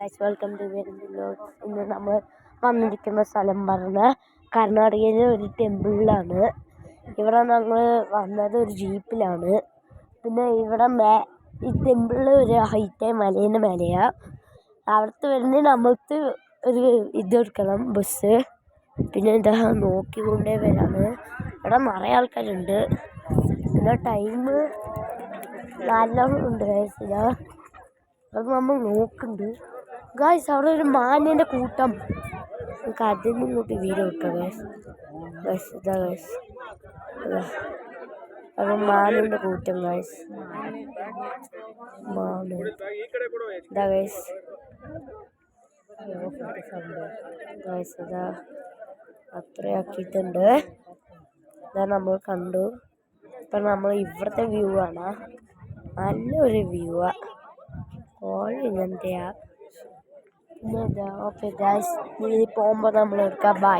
Welcome to vlogs. ഇന്ന് നമ്മൾ വന്നിരിക്കുന്ന സ്ഥലം പറഞ്ഞ കർണാടകയിലെ ഒരു ടെമ്പിളിലാണ്. ഇവിടെ ഞങ്ങൾ വന്നത് ഒരു ജീപ്പിലാണ്. പിന്നെ ഇവിടെ ഈ ടെമ്പിളിൽ ഒരു ഹൈറ്റായ മലേൻ്റെ മേലെയാണ്. അവിടുത്തെ വരുന്ന നമ്മൾക്ക് ഒരു ഇതെടുക്കണം, ബസ്. പിന്നെ ഇതാ നോക്കിക്കൊണ്ടേ വരാണ്. ഇവിടെ നിറയെ ആൾക്കാരുണ്ട്. പിന്നെ ടൈം നല്ലോണം ഉണ്ട്. അത് നമ്മൾ നോക്കുന്നുണ്ട് ഗായ്സ്. അവിടെ ഒരു മാനിൻ്റെ കൂട്ടം. നമുക്ക് അതിൽ നിന്നിട്ട് വീഡിയോ എടുക്കാം ഗായ്സ്. ഇതാ ഗായ്സ്, അത് മാനിൻ്റെ കൂട്ടം ഗായ്സ്. മാന് ഇതാ ഗായ്സ്. ഗായ്സ് ഇതാ അത്രയാക്കിയിട്ടുണ്ട്. ഇതാ നമ്മൾ കണ്ടു. ഇപ്പം നമ്മൾ ഇവിടുത്തെ വ്യൂ ആണ്. നല്ലൊരു വ്യൂ ആ. കോഴി ഇങ്ങനത്തെയാ. പിന്നെ ഇതാ ഓക്കെ ഗായ്സ്, ഇനി പോകുമ്പോൾ നമ്മൾ എടുക്കാം. ബൈ.